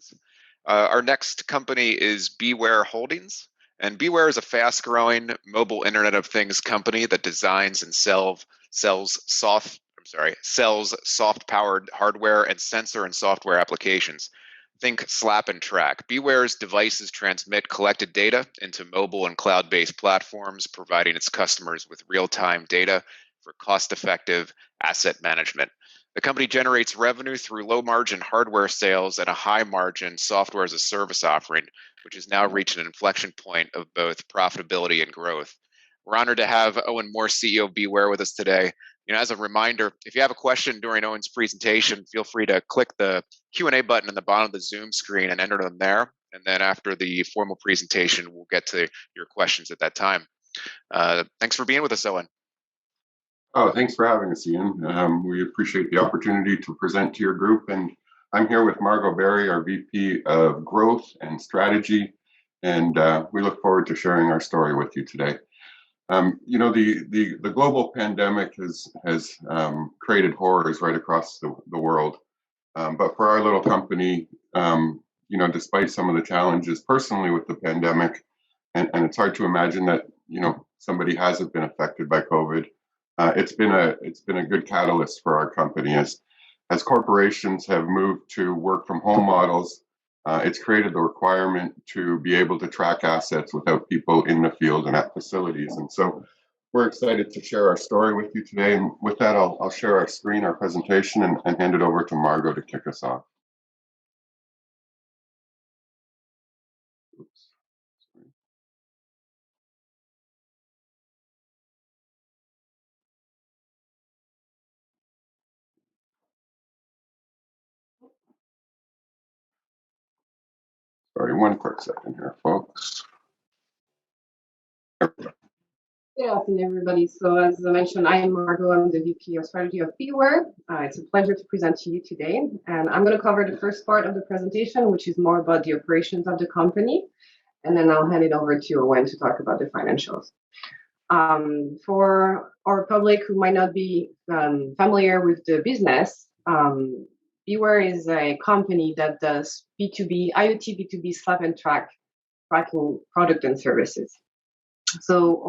Holdings. Our next company is BeWhere Holdings, and BeWhere is a fast-growing mobile Internet of Things company that designs and sells soft-powered hardware and sensor and software applications. Think slap and track. BeWhere's devices transmit collected data into mobile and cloud-based platforms, providing its customers with real-time data for cost-effective asset management. The company generates revenue through low-margin hardware sales and a high-margin software as a service offering, which has now reached an inflection point of both profitability and growth. We're honored to have Owen Moore, CEO of BeWhere, with us today. As a reminder, if you have a question during Owen's presentation, feel free to click the Q&A button in the bottom of the Zoom screen and enter them there. And then after the formal presentation, we'll get to your questions at that time. Thanks for being with us, Owen. Oh, thanks for having us, Ian. We appreciate the opportunity to present to your group. And I'm here with Margot Berry, our VP of Growth and Strategy. And we look forward to sharing our story with you today. The global pandemic has created horrors right across the world. But for our little company, despite some of the challenges personally with the pandemic, and it's hard to imagine that, somebody hasn't been affected by COVID. It's been a good catalyst for our company as corporations have moved to work from home models. It's created the requirement to be able to track assets without people in the field and at facilities. And so we're excited to share our story with you today. And with that, I'll share our screen, our presentation, and hand it over to Margot to kick us off. Oops. Sorry, one quick second here, folks. Good afternoon, everybody. So as I mentioned, I am Margot. I'm the VP of Strategy of BeWhere. It's a pleasure to present to you today. And I'm going to cover the first part of the presentation, which is more about the operations of the company. And then I'll hand it over to Owen to talk about the financials. For our public who might not be familiar with the business, BeWhere is a company that does B2B, IoT B2B slap and tracking product and services. So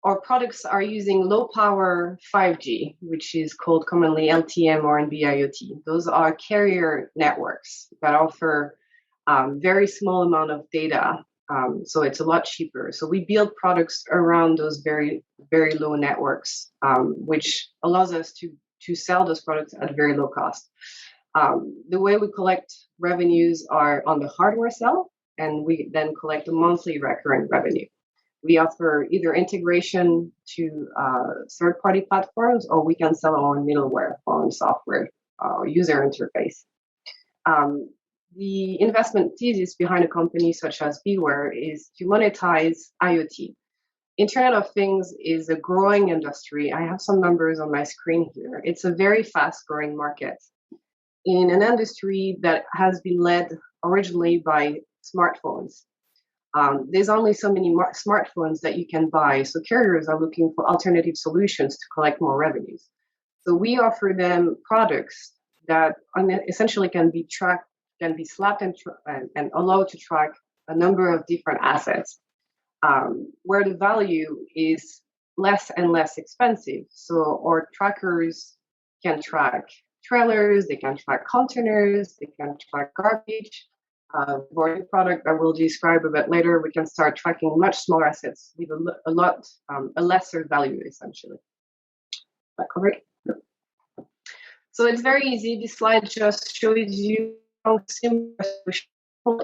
our products are using low power 5G, which is called commonly LTM or NB-IoT. Those are carrier networks that offer very small amount of data. So it's a lot cheaper. So we build products around those very, very low networks, which allows us to sell those products at very low cost. The way we collect revenues are on the hardware sale, and we then collect a monthly recurring revenue. We offer either integration to third-party platforms, or we can sell our own middleware, our own software, user interface. The investment thesis behind a company such as BeWhere is to monetize IoT. Internet of Things is a growing industry. I have some numbers on my screen here. It's a very fast-growing market in an industry that has been led originally by smartphones. There's only so many smartphones that you can buy, so carriers are looking for alternative solutions to collect more revenues. So we offer them products that essentially can be tracked, can be slapped and allowed to track a number of different assets, where the value is less and less expensive. So our trackers can track trailers, they can track containers, they can track garbage. For a product that we'll describe a bit later, we can start tracking much smaller assets with a lesser value, essentially. That covered? So it's very easy. This slide just shows you how simple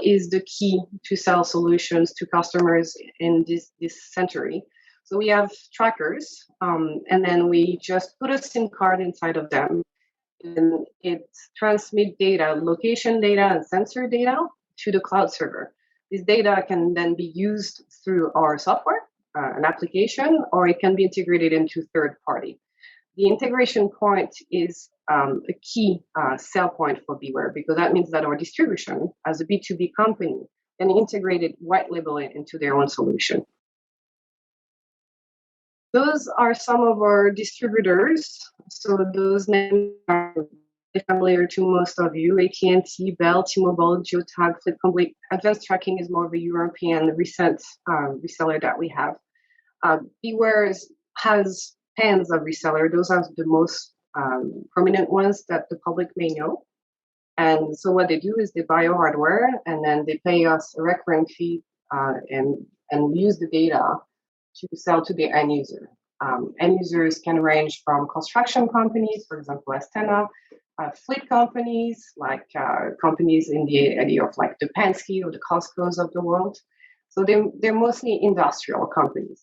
is the key to sell solutions to customers in this century. So we have trackers, and then we just put a SIM card inside of them, and it transmits data, location data and sensor data to the cloud server. This data can then be used through our software, an application, or it can be integrated into third party. The integration point is a key sell point for BeWhere, because that means that our distribution as a B2B company can integrate it, white label it into their own solution. Those are some of our distributors. So those names are familiar to most of you. AT&T, Bell, T-Mobile, Geotab, Flip Complete. Advanced Tracking is more of a European recent reseller that we have. BeWhere has tens of resellers. Those are the most prominent ones that the public may know. And so what they do is they buy our hardware and then they pay us a recurring fee and use the data to sell to the end user. End users can range from construction companies, for example, Astana, fleet companies, like companies in the area of like the Penske or the Costco's of the world. So they're mostly industrial companies.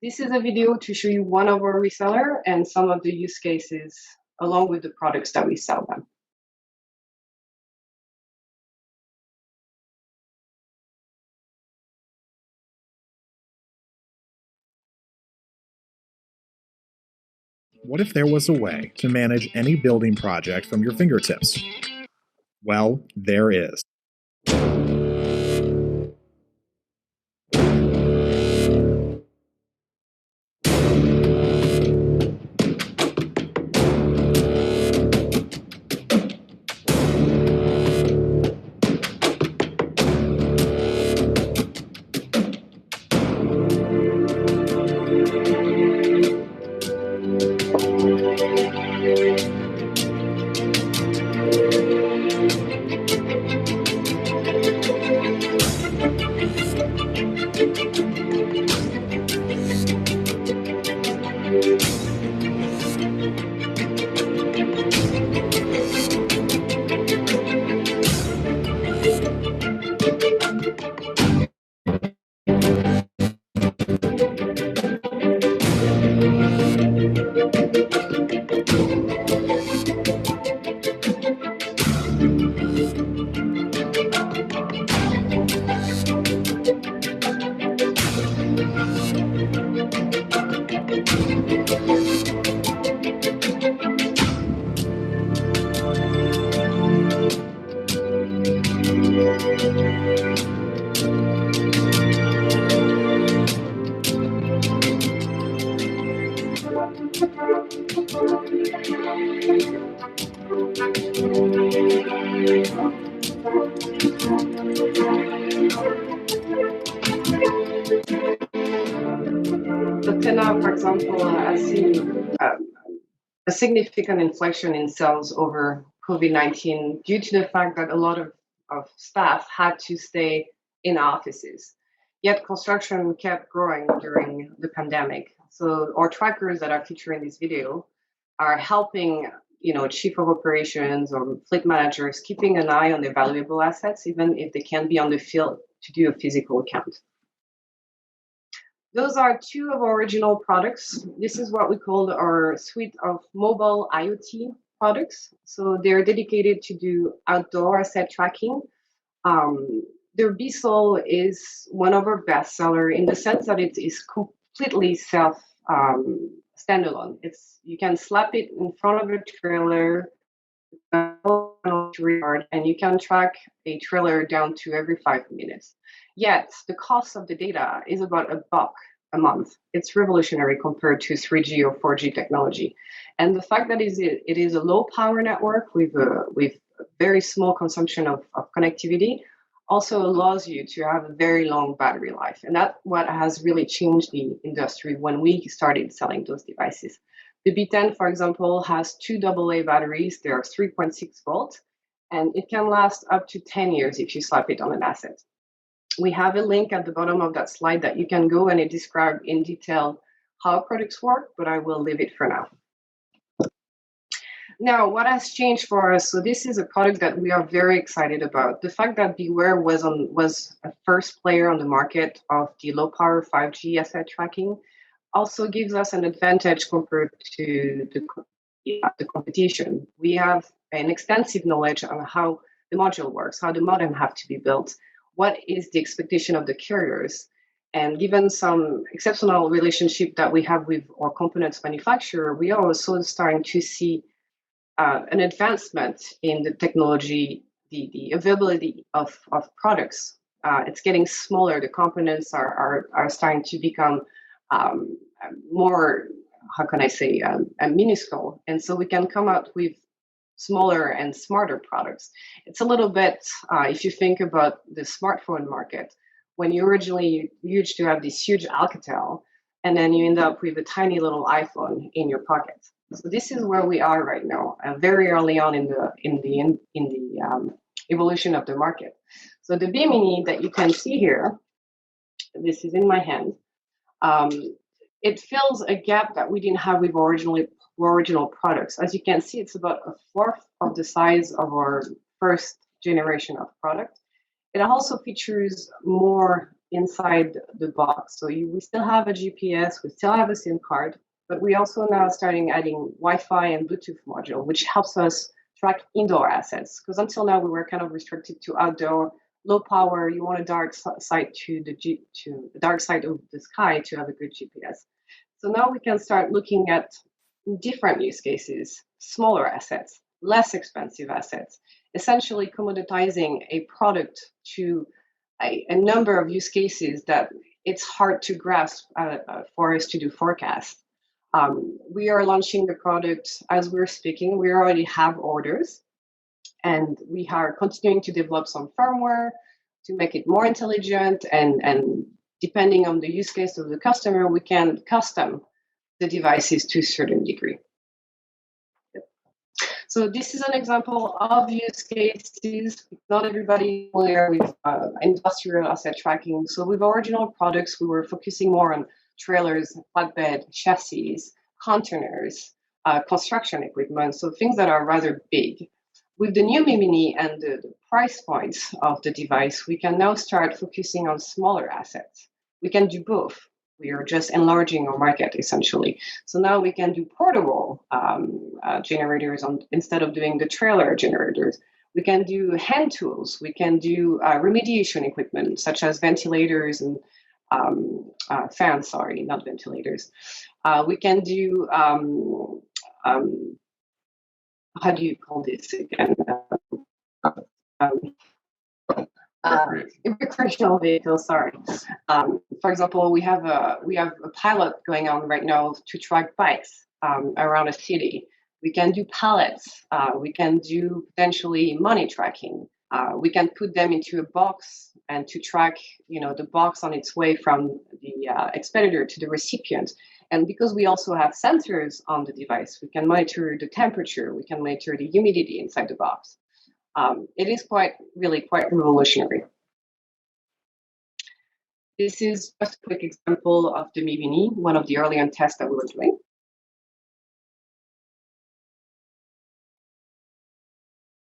This is a video to show you one of our reseller and some of the use cases along with the products that we sell them. What if there was a way to manage any building project from your fingertips? Well, there is. Astana, for example, has seen a significant inflection in sales over COVID-19 due to the fact that a lot of staff had to stay in offices. Yet construction kept growing during the pandemic. So our trackers that are featured in this video are helping, chief of operations or fleet managers keeping an eye on their valuable assets, even if they can't be on the field to do a physical count. Those are two of our original products. This is what we call our suite of mobile IoT products. So they're dedicated to do outdoor asset tracking. Their BSOL is one of our best seller in the sense that it is completely self standalone. You can slap it in front of a trailer, and you can track a trailer down to every 5 minutes. Yet the cost of the data is about $1 a month. It's revolutionary compared to 3G or 4G technology. And the fact that it is a low power network with very small consumption of connectivity also allows you to have a very long battery life. And that's what has really changed the industry when we started selling those devices. The B10, for example, has 2 AA batteries. They are 3.6 volts, and it can last up to 10 years if you slap it on an asset. We have a link at the bottom of that slide that you can go and it describes in detail how products work, but I will leave it for now. Now, what has changed for us? So this is a product that we are very excited about. The fact that BeWhere was a first player on the market of the low power 5G asset tracking also gives us an advantage compared to the competition. We have an extensive knowledge on how the module works, how the modem have to be built, what is the expectation of the carriers. And given some exceptional relationship that we have with our components manufacturer, we are also starting to see an advancement in the technology, the availability of products. It's getting smaller. The components are starting to become more how can I say, minuscule. And so we can come out with smaller and smarter products. It's a little bit, if you think about the smartphone market, when you originally used to have this huge Alcatel, and then you end up with a tiny little iPhone in your pocket. So this is where we are right now, very early on in the evolution of the market. So the B Mini that you can see here, this is in my hand. It fills a gap that we didn't have with original products. As you can see, it's about a fourth of the size of our first generation of product. It also features more inside the box. So we still have a GPS, we still have a SIM card, but we also now starting adding Wi-Fi and Bluetooth module, which helps us track indoor assets. Because until now we were kind of restricted to outdoor, low power. You want a dark side to the dark side of the sky to have a good GPS. So now we can start looking at different use cases, smaller assets, less expensive assets, essentially commoditizing a product to a number of use cases that it's hard to grasp for us to do forecasts. We are launching the product as we're speaking. We already have orders, and we are continuing to develop some firmware to make it more intelligent, and depending on the use case of the customer, we can custom the devices to a certain degree. So this is an example of use cases. Not everybody is familiar with industrial asset tracking. So with original products, we were focusing more on trailers, flatbed, chassis, containers, construction equipment, so things that are rather big. With the new Mini and the price points of the device, we can now start focusing on smaller assets. We can do both. We are just enlarging our market, essentially. So now we can do portable generators instead of doing the trailer generators. We can do hand tools. We can do remediation equipment, such as ventilators and fans, sorry, not ventilators. We can do, how do you call this again? Recreational vehicles, sorry. For example, we have a pilot going on right now to track bikes around a city. We can do pallets. We can do potentially money tracking. We can put them into a box and to track, the box on its way from the expeditor to the recipient. And because we also have sensors on the device, we can monitor the temperature. We can monitor the humidity inside the box. It is really quite revolutionary. This is just a quick example of the Mini, one of the early on tests that we were doing.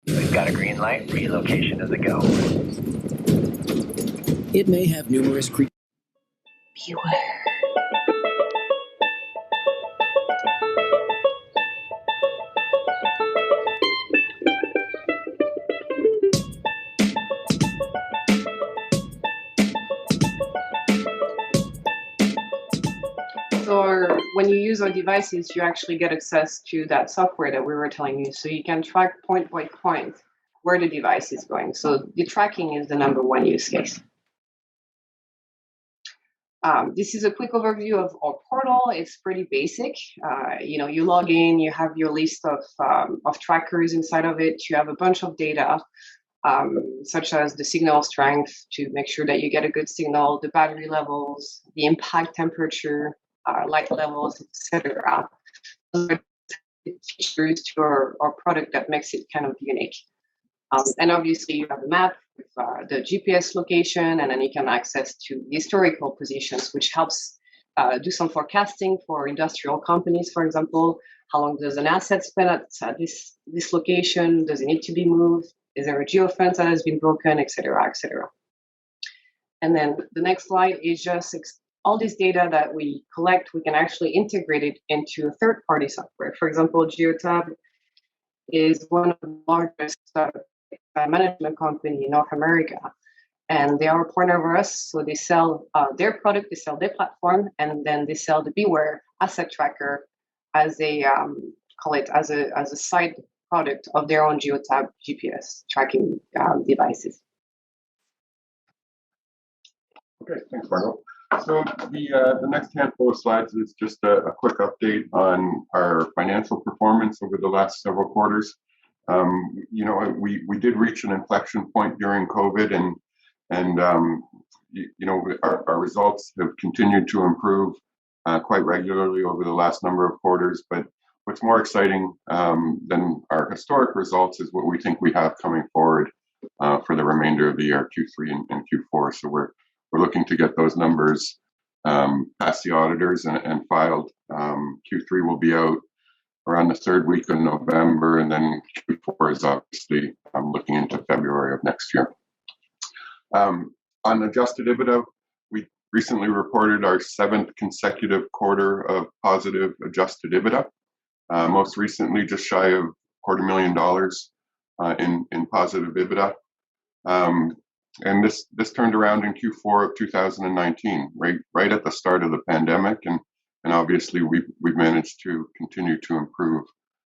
We've got a green light. Relocation is a go. It may have numerous creatures. Beware. So when you use our devices, you actually get access to that software that we were telling you. So you can track point by point where the device is going. So the tracking is the #1 use case. This is a quick overview of our portal. It's pretty basic. You log in, you have your list of trackers inside of it. You have a bunch of data, such as the signal strength to make sure that you get a good signal, the battery levels, the impact temperature, light levels, etc. Those are features to our product that makes it kind of unique. And obviously you have a map with the GPS location, and then you can access to historical positions, which helps do some forecasting for industrial companies, for example. How long does an asset spend at this location? Does it need to be moved? Is there a geofence that has been broken, etc., etc. And then the next slide is just all this data that we collect, we can actually integrate it into a third-party software. For example, Geotab is one of the largest management company in North America, and they are a partner of us. So they sell their product, they sell their platform, and then they sell the BeWhere asset tracker as a as a side product of their own Geotab GPS tracking devices. Okay, thanks, Margot. So the next handful of slides is just a quick update on our financial performance over the last several quarters. We did reach an inflection point during COVID, and our results have continued to improve quite regularly over the last number of quarters. But what's more exciting than our historic results is what we think we have coming forward for the remainder of the year, Q3 and Q4. So we're looking to get those numbers past the auditors and filed. Q3 will be out around the third week of November, and then Q4 is obviously looking into February of next year. On adjusted EBITDA, we recently reported our 7th consecutive quarter of positive adjusted EBITDA. Most recently, just shy of $250,000 in positive EBITDA. And this turned around in Q4 of 2019, right at the start of the pandemic, and obviously we've managed to continue to improve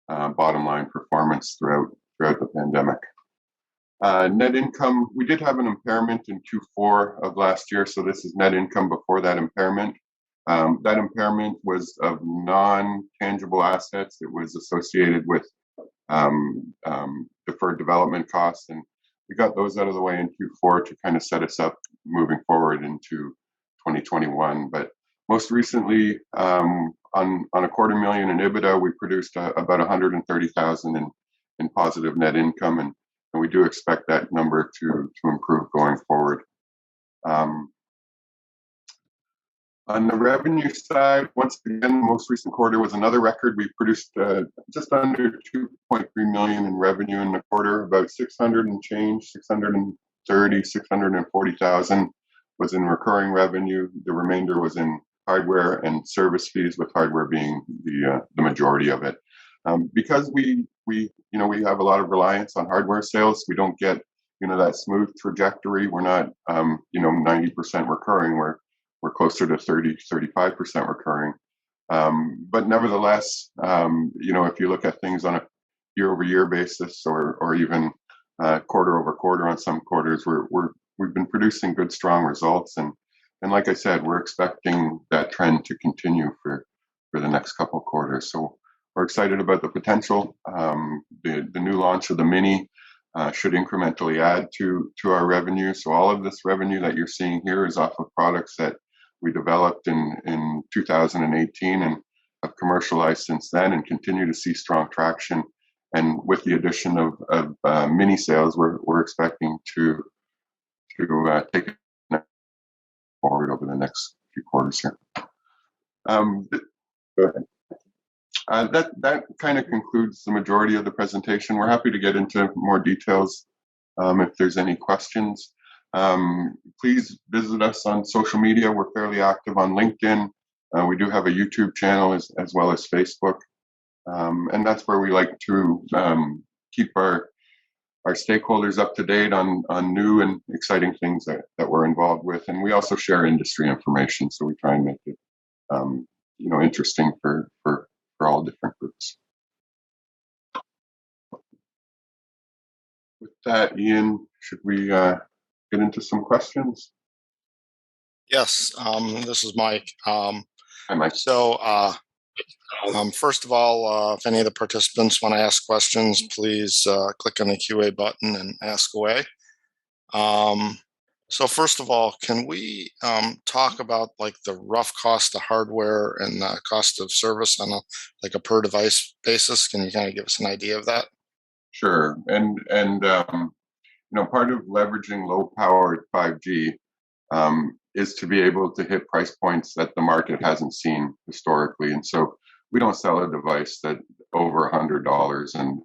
bottom line performance throughout the pandemic. Net income, we did have an impairment in Q4 of last year, so this is net income before that impairment. That impairment was of non-tangible assets. It was associated with deferred development costs, and we got those out of the way in Q4 to kind of set us up moving forward into 2021. But most recently, on $250,000 in EBITDA, we produced about $130,000 in positive net income, and we do expect that number to improve going forward. On the revenue side, once again, the most recent quarter was another record. We produced just under $2.3 million in revenue in the quarter. About 600 and change, 630, 640,000 was in recurring revenue. The remainder was in hardware and service fees, with hardware being the majority of it. Because we have a lot of reliance on hardware sales, we don't get that smooth trajectory. We're not 90% recurring. We're closer to 30-35% recurring. But nevertheless, if you look at things on a year-over-year basis, or even quarter-over-quarter on some quarters, we've been producing good, strong results. And like I said, we're expecting that trend to continue for the next couple of quarters. So we're excited about the potential. The new launch of the Mini should incrementally add to our revenue. So all of this revenue that you're seeing here is off of products that we developed in 2018 and have commercialized since then, and continue to see strong traction. And with the addition of Mini sales, we're expecting to take it forward over the next few quarters here. Go ahead. That kind of concludes the majority of the presentation. We're happy to get into more details if there's any questions. Please visit us on social media. We're fairly active on LinkedIn. We do have a YouTube channel as well as Facebook. And that's where we like to keep our stakeholders up to date on new and exciting things that we're involved with. And we also share industry information, so we try and make it interesting for all different groups. With that, Ian, should we get into some questions? Yes, this is Mike. Hi, Mike. So, first of all, if any of the participants want to ask questions, please click on the QA button and ask away. So first of all, can we talk about like the rough cost of hardware and the cost of service on a per device basis? Can you kind of give us an idea of that? Sure. And part of leveraging low-powered 5G is to be able to hit price points that the market hasn't seen historically. And so we don't sell a device that over $100, and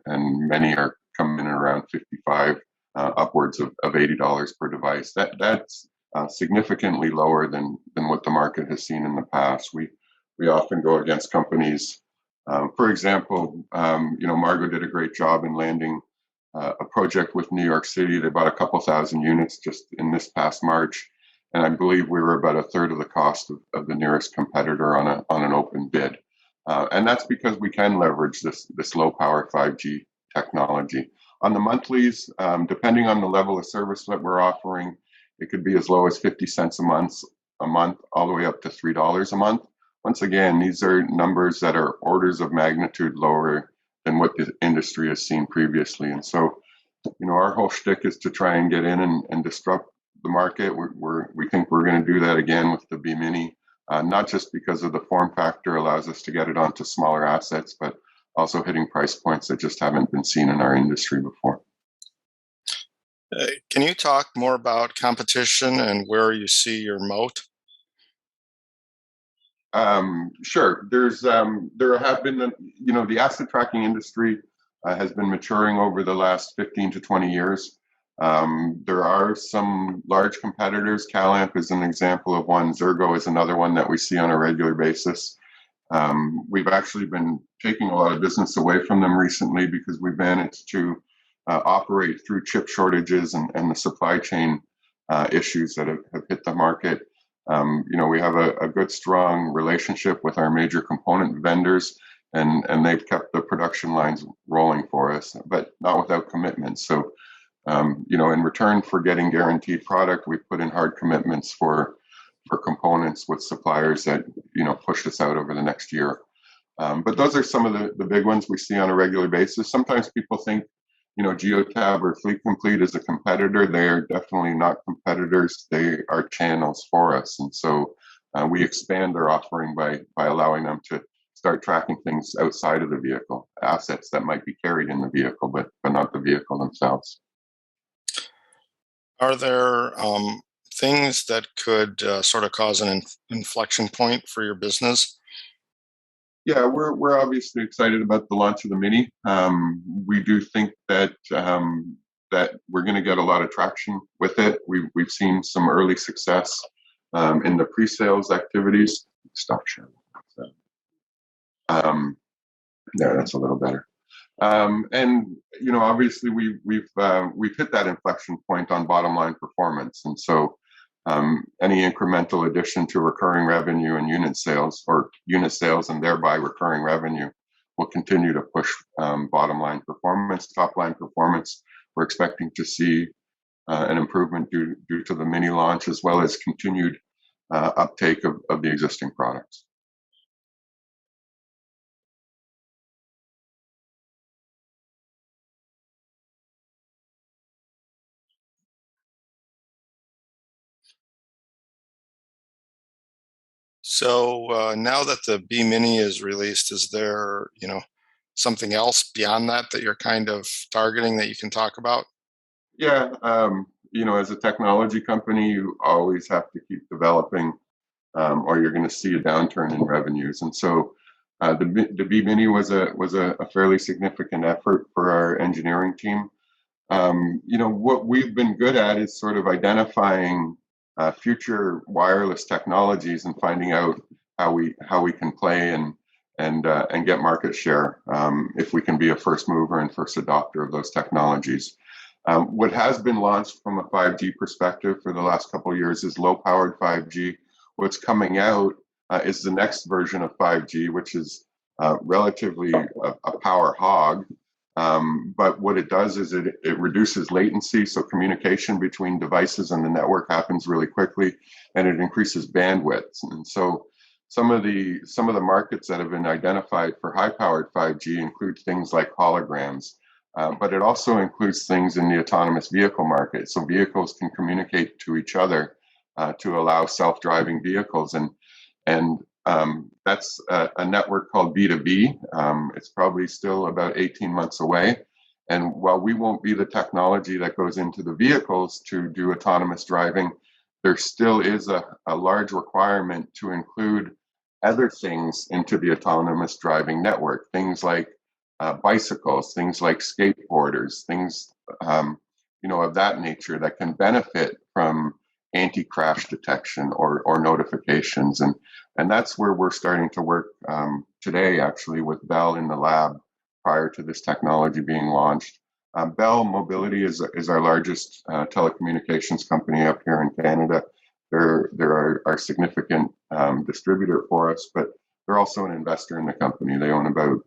many are coming in around $55, upwards of $80 per device. That's significantly lower than what the market has seen in the past. We often go against companies. For example, Margo did a great job in landing a project with New York City. They bought a couple thousand units just in this past March, and I believe we were about a third of the cost of the nearest competitor on an open bid. And that's because we can leverage this low power 5G technology. On the monthlies, depending on the level of service that we're offering, it could be as low as 50 cents a month a month all the way up to $3 a month. Once again, these are numbers that are orders of magnitude lower than what the industry has seen previously. And so, our whole shtick is to try and get in and disrupt the market. We think we're going to do that again with the B Mini, not just because of the form factor allows us to get it onto smaller assets, but also hitting price points that just haven't been seen in our industry before. Can you talk more about competition and where you see your moat? Sure. There have been, the asset tracking industry has been maturing over the last 15 to 20 years. There are some large competitors. CalAmp is an example of one. Zergo is another one that we see on a regular basis. We've actually been taking a lot of business away from them recently because we've managed to operate through chip shortages and the supply chain issues that have hit the market. We have a good, strong relationship with our major component vendors, and they've kept the production lines rolling for us, but not without commitments. So, in return for getting guaranteed product, we put in hard commitments for components with suppliers that, pushed us out over the next year. But those are some of the big ones we see on a regular basis. Sometimes people think, Geotab or Fleet Complete is a competitor. They are definitely not competitors. They are channels for us. And so we expand their offering by allowing them to start tracking things outside of the vehicle, assets that might be carried in the vehicle, but not the vehicle themselves. Are there things that could sort of cause an inflection point for your business? Yeah, we're obviously excited about the launch of the Mini. We do think that that we're going to get a lot of traction with it. We've seen some early success in the pre-sales activities. Stop sharing. There, that's a little better. And obviously we've hit that inflection point on bottom line performance, and so any incremental addition to recurring revenue and unit sales and thereby recurring revenue will continue to push bottom line performance, top line performance. We're expecting to see an improvement due to the Mini launch, as well as continued uptake of the existing products. So now that the B Mini is released, is there, something else beyond that you're kind of targeting that you can talk about? Yeah, as a technology company, you always have to keep developing, or you're going to see a downturn in revenues. And so the B Mini was a fairly significant effort for our engineering team. What we've been good at is sort of identifying future wireless technologies and finding out how we can play and get market share if we can be a first mover and first adopter of those technologies. What has been launched from a 5G perspective for the last couple of years is low-powered 5G. What's coming out is the next version of 5G, which is relatively a power hog. But what it does is it reduces latency, so communication between devices and the network happens really quickly, and it increases bandwidth. And so some of the markets that have been identified for high-powered 5G include things like holograms, but it also includes things in the autonomous vehicle market. So vehicles can communicate to each other to allow self-driving vehicles, and that's a network called B2B. It's probably still about 18 months away. And while we won't be the technology that goes into the vehicles to do autonomous driving, there still is a large requirement to include other things into the autonomous driving network, things like bicycles, things like skateboarders, things of that nature that can benefit from anti-crash detection or notifications. And that's where we're starting to work today, actually, with Bell in the lab prior to this technology being launched. Bell Mobility is our largest telecommunications company up here in Canada. They're our significant distributor for us, but they're also an investor in the company. They own about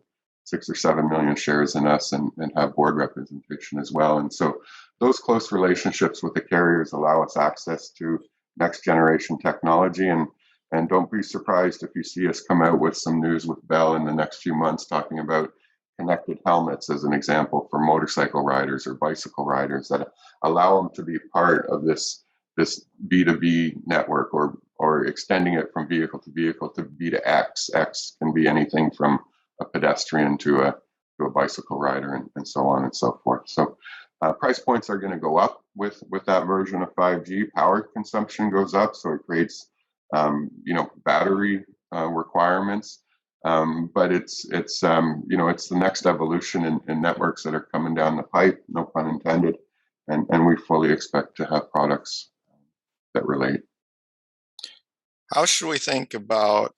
6 or 7 million shares in us and have board representation as well. And so those close relationships with the carriers allow us access to next generation technology. And don't be surprised if you see us come out with some news with Bell in the next few months talking about connected helmets as an example for motorcycle riders or bicycle riders that allow them to be part of this B2B network, or extending it from vehicle to vehicle to B to X. X can be anything from a pedestrian to a bicycle rider, and so on and so forth. So price points are going to go up with that version of 5G. Power consumption goes up, so it creates battery requirements. But it's the next evolution in networks that are coming down the pipe, no pun intended, and we fully expect to have products that relate. How should we think about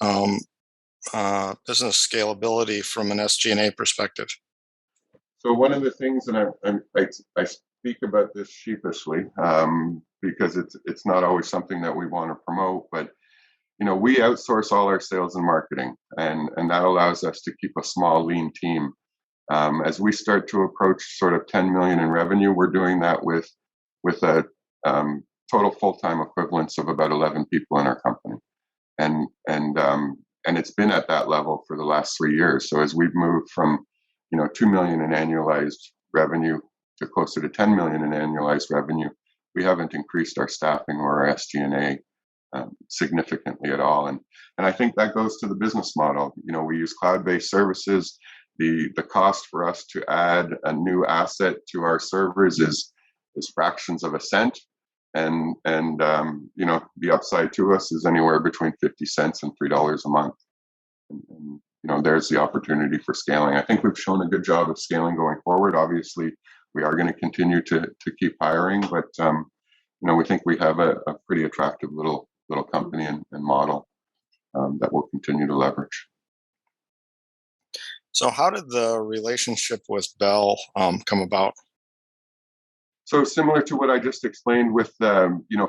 business scalability from an SG&A perspective? So one of the things, and I speak about this sheepishly because it's not always something that we want to promote, but we outsource all our sales and marketing, and that allows us to keep a small, lean team. As we start to approach sort of 10 million in revenue, we're doing that with a total full-time equivalence of about 11 people in our company, and it's been at that level for the last 3 years. So as we've moved from 2 million in annualized revenue to closer to 10 million in annualized revenue, we haven't increased our staffing or our SG&A significantly at all. And I think that goes to the business model. We use cloud-based services. The cost for us to add a new asset to our servers is fractions of a cent, and the upside to us is anywhere between 50 cents and $3 a month. And there's the opportunity for scaling. I think we've shown a good job of scaling going forward. Obviously, we are going to continue to keep hiring, but we think we have a pretty attractive little company and model that we'll continue to leverage. So how did the relationship with Bell come about? So similar to what I just explained with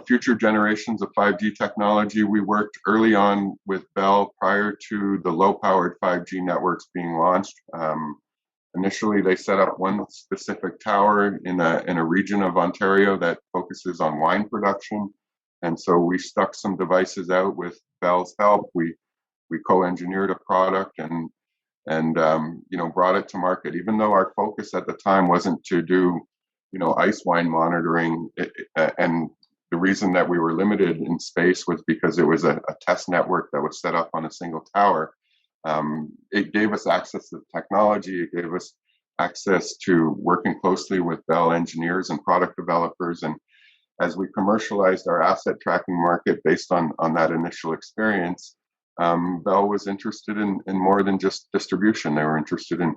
future generations of 5G technology, we worked early on with Bell prior to the low-powered 5G networks being launched. Initially, they set up one specific tower in a region of Ontario that focuses on wine production, and so we stuck some devices out with Bell's help. We co-engineered a product and brought it to market. Even though our focus at the time wasn't to do ice wine monitoring, and the reason that we were limited in space was because it was a test network that was set up on a single tower. It gave us access to technology. It gave us access to working closely with Bell engineers and product developers. And as we commercialized our asset tracking market based on that initial experience, Bell was interested in more than just distribution. They were interested in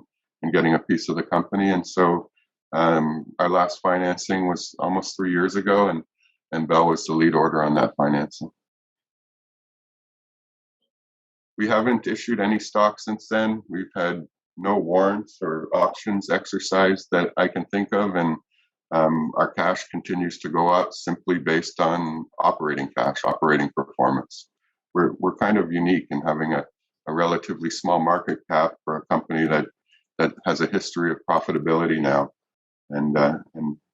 getting a piece of the company. And so our last financing was almost 3 years ago, and Bell was the lead order on that financing. We haven't issued any stock since then. We've had no warrants or options exercised that I can think of, and our cash continues to go up simply based on operating cash, operating performance. We're kind of unique in having a relatively small market cap for a company that has a history of profitability now, and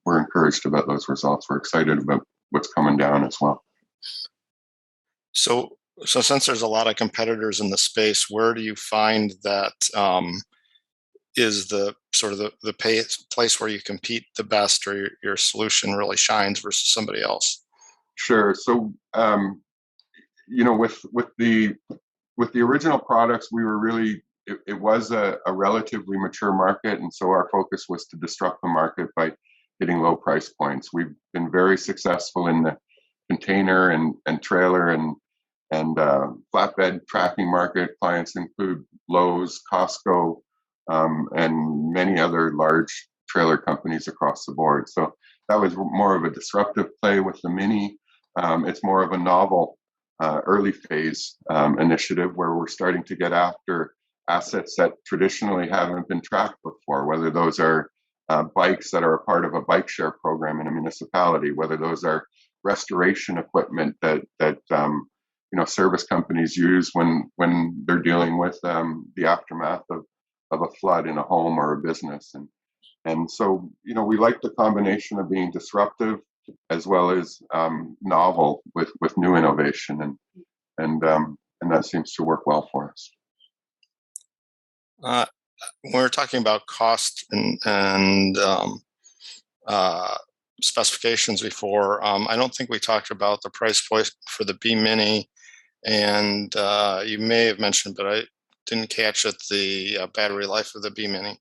we're encouraged about those results. We're excited about what's coming down as well. So since there's a lot of competitors in the space, where do you find that is the sort of the place where you compete the best, or your solution really shines versus somebody else? Sure. So with the original products, we were really it was a relatively mature market, and so our focus was to disrupt the market by hitting low price points. We've been very successful in the container and trailer and flatbed tracking market. Clients include Lowe's, Costco, and many other large trailer companies across the board. So that was more of a disruptive play with the Mini. It's more of a novel early phase initiative where we're starting to get after assets that traditionally haven't been tracked before, whether those are bikes that are a part of a bike share program in a municipality, whether those are restoration equipment that service companies use when they're dealing with the aftermath of a flood in a home or a business. And so we like the combination of being disruptive, as well as novel with new innovation, and that seems to work well for us. When we're talking about cost and specifications before, I don't think we talked about the price point for the B Mini, and you may have mentioned, but I didn't catch it, the battery life of the B Mini.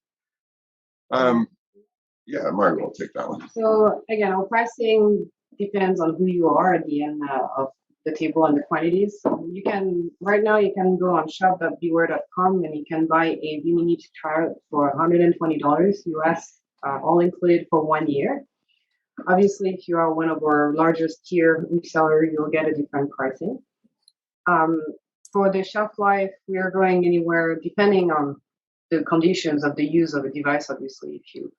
Yeah, Margaret will take that one. So again, our pricing depends on who you are at the end of the table and the quantities. So you can, right now you can go on shop.BeWhere.com and you can buy a B Mini to try it for $120 US, all included for 1 year. Obviously, if you are one of our largest tier reseller, you'll get a different pricing. For the shelf life, we are going anywhere depending on the conditions of the use of a device. Obviously, if you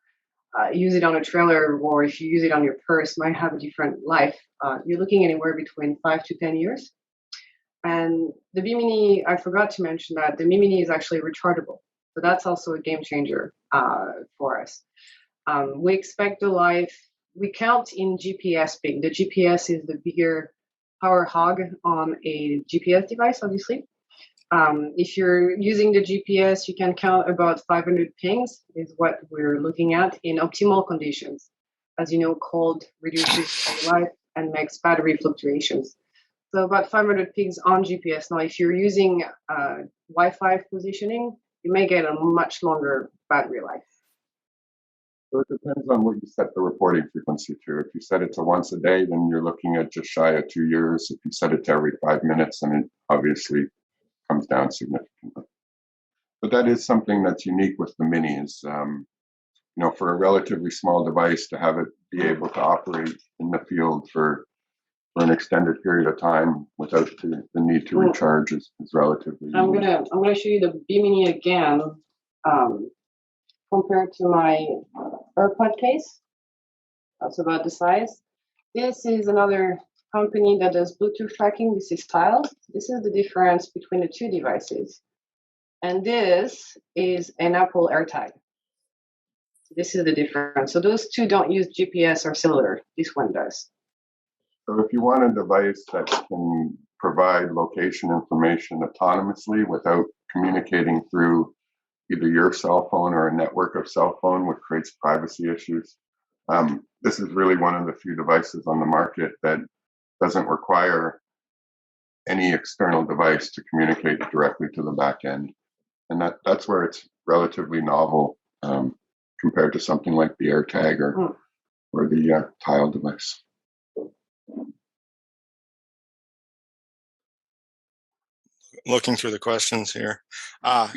use it on a trailer or if you use it on your purse, might have a different life. You're looking anywhere between 5 to 10 years. And the B Mini, I forgot to mention that the B Mini is actually rechargeable. So that's also a game changer for us. We expect the life, we count in GPS ping. The GPS is the bigger power hog on a GPS device, obviously. If you're using the GPS, you can count about 500 pings is what we're looking at in optimal conditions. As you know, cold reduces life and makes battery fluctuations. So about 500 pings on GPS. Now, if you're using Wi-Fi positioning, you may get a much longer battery life. So it depends on what you set the reporting frequency to. If you set it to once a day, then you're looking at just shy of 2 years. If you set it to every 5 minutes, then it obviously comes down significantly. But that is something that's unique with the Mini is, for a relatively small device to have it be able to operate in the field for an extended period of time without the need to recharge is relatively I'm unique. gonna show you the B Mini again. Compared to my AirPod case, that's about the size. This is another company that does Bluetooth tracking. This is Tiled. This is the difference between the two devices. And this is an Apple AirTag. This is the difference. So those two don't use GPS or cellular. This one does. So if you want a device that can provide location information autonomously without communicating through either your cell phone or a network of cell phone, which creates privacy issues. This is really one of the few devices on the market that doesn't require any external device to communicate directly to the back end. And that's where it's relatively novel compared to something like the AirTag or the Tile device. Looking through the questions here.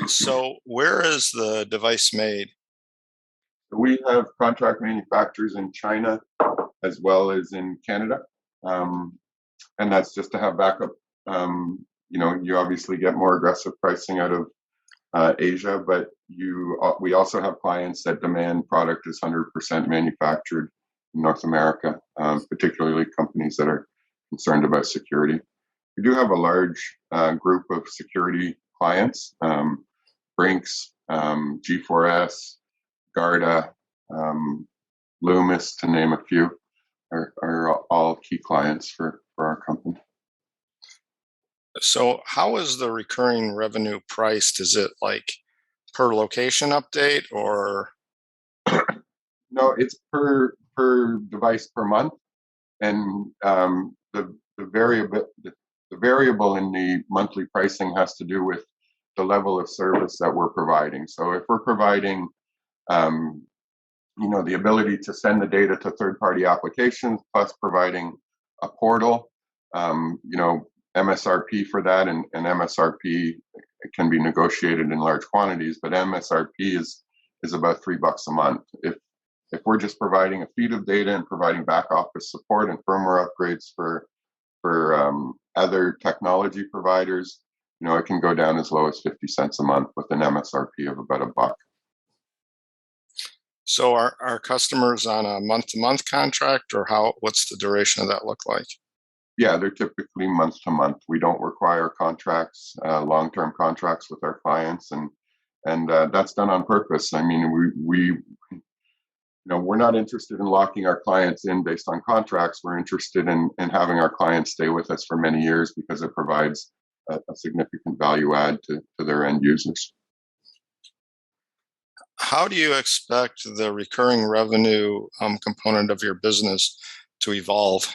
So where is the device made? We have contract manufacturers in China as well as in Canada. And that's just to have backup. You obviously get more aggressive pricing out of Asia, but we also have clients that demand product is 100% manufactured in North America, particularly companies that are concerned about security. We do have a large group of security clients, Brinks, G4S, Garda, Loomis, to name a few, are all key clients for our company. So how is the recurring revenue priced? Is it like per location update or? No, it's per device per month. And the variable in the monthly pricing has to do with the level of service that we're providing. So if we're providing, the ability to send the data to third-party applications, plus providing a portal, MSRP for that, and MSRP can be negotiated in large quantities, but MSRP is about $3 a month. If we're just providing a feed of data and providing back office support and firmware upgrades for other technology providers, it can go down as low as 50 cents a month with an MSRP of about $1. So are customers on a month-to-month contract, or what's the duration of that look like? Yeah, they're typically month to month. We don't require contracts, long-term contracts with our clients, and that's done on purpose. I mean, we're not interested in locking our clients in based on contracts. We're interested in having our clients stay with us for many years because it provides a significant value add to their end users. How do you expect the recurring revenue component of your business to evolve?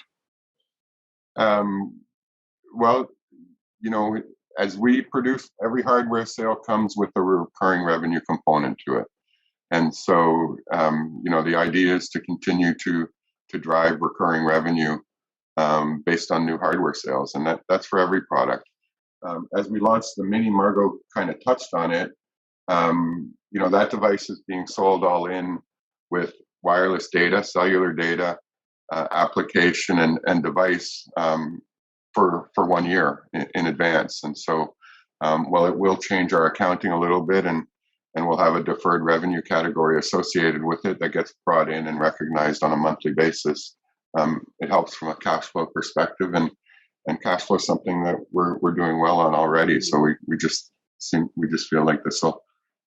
Well, as we produce, every hardware sale comes with a recurring revenue component to it. And so, the idea is to continue to drive recurring revenue based on new hardware sales. And that's for every product. As we launched the Mini, Margot kind of touched on it. That device is being sold all in with wireless data, cellular data, application and device for 1 year in advance. And so, while it will change our accounting a little bit and we'll have a deferred revenue category associated with it that gets brought in and recognized on a monthly basis, it helps from a cash flow perspective, and cash flow is something that we're doing well on already. So we just feel like this will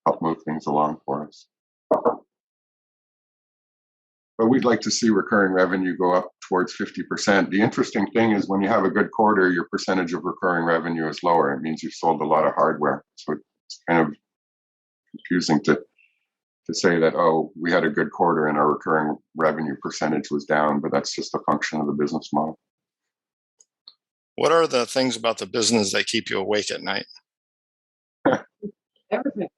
help move things along for us. But we'd like to see recurring revenue go up towards 50%. The interesting thing is when you have a good quarter, your percentage of recurring revenue is lower. It means you've sold a lot of hardware. So it's kind of confusing to say that, oh, we had a good quarter and our recurring revenue percentage was down, but that's just a function of the business model. What are the things about the business that keep you awake at night? Everything.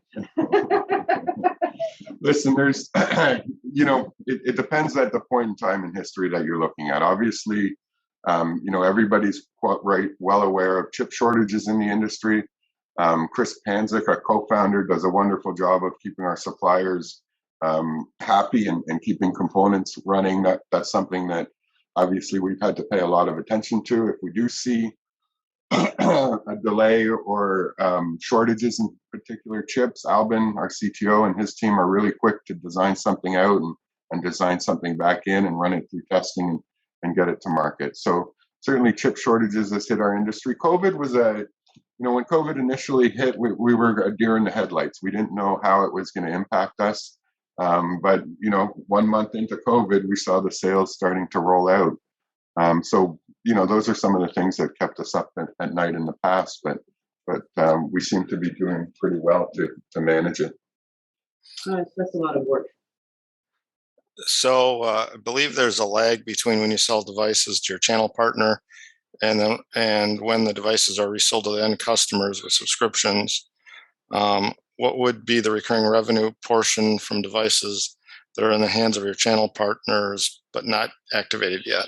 Listen, there's, it depends at the point in time in history that you're looking at. Obviously, everybody's well aware of chip shortages in the industry. Chris Panzik, our co-founder, does a wonderful job of keeping our suppliers happy and keeping components running. That's something that obviously we've had to pay a lot of attention to. If we do see a delay or shortages in particular chips, Albin, our CTO, and his team are really quick to design something out and design something back in and run it through testing and get it to market. So certainly chip shortages has hit our industry. COVID was when COVID initially hit, we were a deer in the headlights. We didn't know how it was going to impact us. But 1 month into COVID, we saw the sales starting to roll out. So those are some of the things that kept us up at night in the past, but we seem to be doing pretty well to manage it. That's a lot of work. So I believe there's a lag between when you sell devices to your channel partner and when the devices are resold to the end customers with subscriptions. What would be the recurring revenue portion from devices that are in the hands of your channel partners but not activated yet?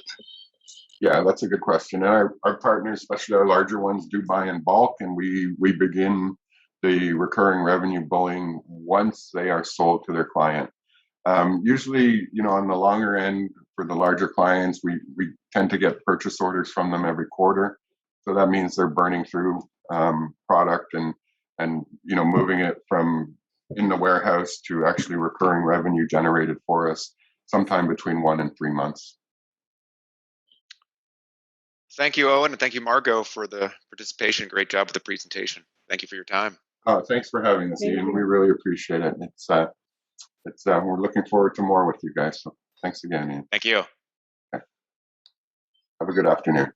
Yeah, that's a good question. And our partners, especially our larger ones, do buy in bulk, and we begin the recurring revenue billing once they are sold to their client. Usually, on the longer end for the larger clients, we tend to get purchase orders from them every quarter. So that means they're burning through product and moving it from in the warehouse to actually recurring revenue generated for us sometime between 1 and 3 months. Thank you, Owen, and thank you, Margot, for the participation. Great job with the presentation. Thank you for your time. Oh, thanks for having us, Ian. We really appreciate it. We're looking forward to more with you guys. So thanks again, Ian. Thank you. Okay. Have a good afternoon.